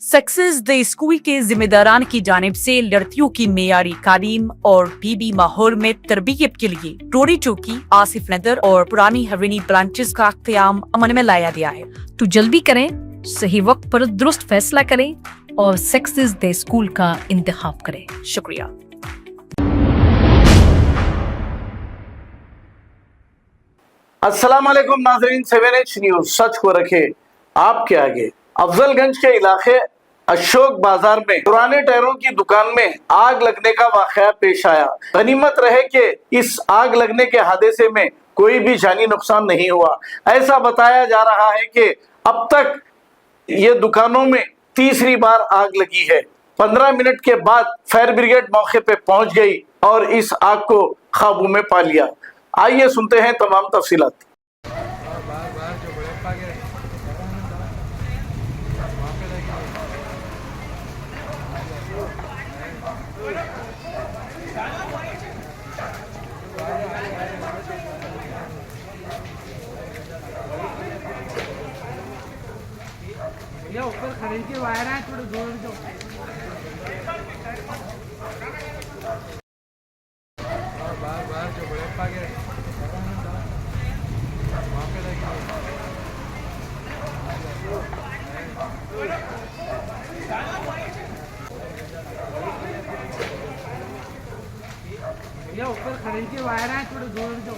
Success the school के जिम्मेदारान की जानिब से लड़कियों की मेयारी तालीम और पीबी माहौल में तरबियत के लिए रोरी चौकी, आसिफ नगर और पुरानी हवेली ब्रांचेस का क़याम अमल में लाया गया है। तो जल्दी करें, सही वक्त पर दुरुस्त फैसला करें और सक्सेस द स्कूल का इंतखाब करें। शुक्रिया। अस्सलाम वालेकुम नाज़रीन, 7H न्यूज़ सच को रखे आपके आगे। अफजलगंज के इलाके अशोक बाजार में पुराने टायरों की दुकान में आग लगने का वाकया पेश आया। गनीमत रहे कि इस आग लगने के हादसे में कोई भी जानी नुकसान नहीं हुआ। ऐसा बताया जा रहा है कि अब तक ये दुकानों में तीसरी बार आग लगी है। 15 मिनट के बाद फायर ब्रिगेड मौके पे पहुंच गई और इस आग को काबू में पा लिया। आइए सुनते हैं तमाम तफसीलात। ऊपर खरीद के वायर है, थोड़ा जोड़ दो। बार जो बड़े पागे वहाँ पे लगी भैया, ऊपर खरीद के वायर है, थोड़ा जोड़ दो।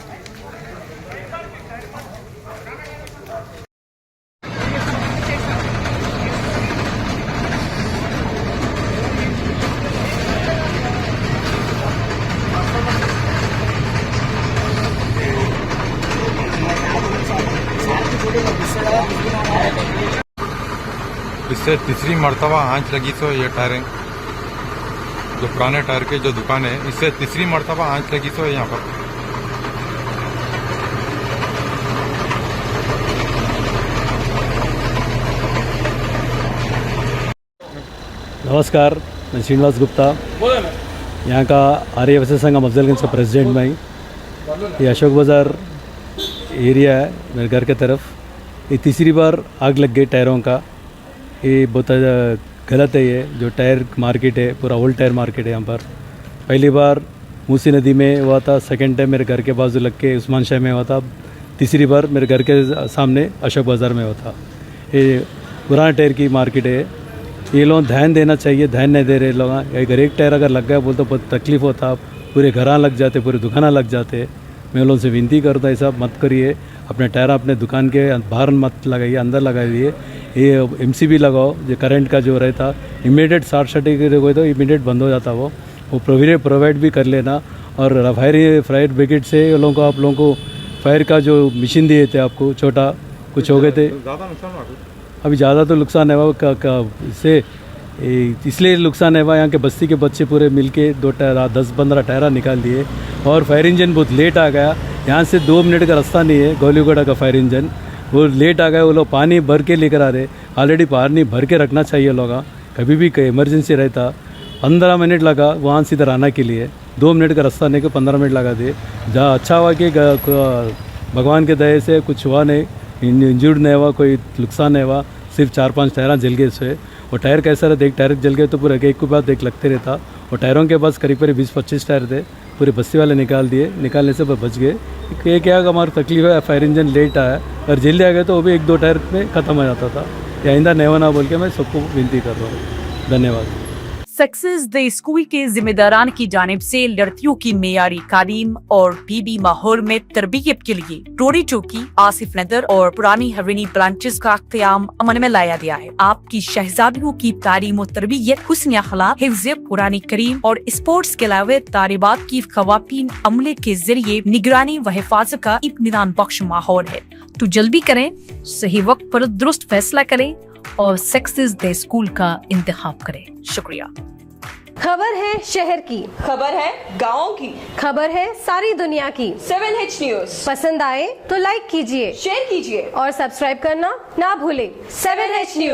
इससे तीसरी मर्तबा आंच लगी। तो ये टायरें जो पुराने टायर के जो दुकान है, इससे तीसरी मर्तबा आंच लगी। तो यहाँ पर नमस्कार, मैं श्रीनिवास गुप्ता, यहाँ का आर्यवैश्य संघ अफजलगंज का प्रेसिडेंट मैं। ये अशोक बाज़ार एरिया है मेरे घर के तरफ। ये तीसरी बार आग लग गई टायरों का। ये बहुत गलत है। ये जो टायर मार्केट है, पूरा ओल्ड टायर मार्केट है यहाँ पर। पहली बार मूसी नदी में हुआ था, सेकंड टाइम मेरे घर के बाजू लग के उस्मान शाह में हुआ था, तीसरी बार मेरे घर के सामने अशोक बाज़ार में हुआ था। ये पुराना टायर की मार्केट है। ये लोग ध्यान देना चाहिए, ध्यान नहीं दे रहे लोग। अगर एक टायर अगर लग गया बोल तो बहुत तकलीफ़ होता, पूरे घर लग जाते, पूरे दुकाना लग जाते। मैं लोगों से विनती करता, ऐसा मत करिए। अपने टायर अपने दुकान के बाहर मत लगाइए, अंदर लगाइए। ये MCB लगाओ, जो करंट का जो रहता इमीडिएट शॉर्ट सर्किट हो तो इमीडिएट बंद हो जाता। वो प्रोवाइड भी कर लेना। और फायर ब्रिगेड से लोगों को, आप लोगों को फायर का जो मशीन दिए थे आपको, छोटा कुछ हो गए थे। अभी ज़्यादा तो नुकसान है वह इससे, इसलिए नुकसान है वह यहाँ के बस्ती के बच्चे पूरे मिलके 10-15 टायरा निकाल दिए। और फायर इंजन बहुत लेट आ गया। यहाँ से 2 मिनट का रास्ता नहीं है गोलीगोड़ा का फायर इंजन, वो लेट आ गया। वो लोग पानी भर के लेकर आ रहे। ऑलरेडी पानी भर के रखना चाहिए लोग। कभी भी इमरजेंसी रहता 15 मिनट लगा वहाँ से इधर आने के लिए। 2 मिनट का रास्ता नहीं कि 15 मिनट लगा दिए। जहाँ अच्छा हुआ कि भगवान के दया से कुछ हुआ नहीं, इंजर्ड नहीं हुआ, कोई नुकसान नहीं हुआ। सिर्फ 4-5 टायर जल गए इससे। और टायर कैसा रहता, एक टायर जल गए तो पूरे एक के बाद एक लगते रहता। और टायरों के पास करीब 20-25 टायर थे, पूरे बस्ती वाले निकाल दिए। निकालने से बच गए। ये क्या हमारी तकलीफ है, फायर इंजन लेट आया और जल्दी आ गया तो वो भी 1-2 टायर में ख़त्म हो जाता था। या आइंदा नहीं होना बोल के मैं सबको विनती कर रहा हूँ। धन्यवाद। सक्सेस द स्कूल के जिम्मेदारान की जानिब से लड़कियों की मेयारी तालीम और पीबी माहौल में तरबियत के लिए रोरी चौकी, आसिफ नगर और पुरानी हवेली ब्रांचेस का क़याम अमल में लाया गया है। आपकी शहजादियों की तालीम और तरबियत, हुस्न अखलाक, हिफ्ज़ कुरान करीम और स्पोर्ट्स के अलावा तालिबात की ख़वातीन अमले के जरिए निगरानी व हिफाजत का इत्मीनान बख्श माहौल है। तो जल्दी करें, सही वक्त पर दुरुस्त फैसला करें और सक्सेस द स्कूल का इंतखाब करें। शुक्रिया। खबर है शहर की, खबर है गाँव की, खबर है सारी दुनिया की। 7H न्यूज़ पसंद आए तो लाइक कीजिए, शेयर कीजिए और सब्सक्राइब करना ना भूलें। 7H news.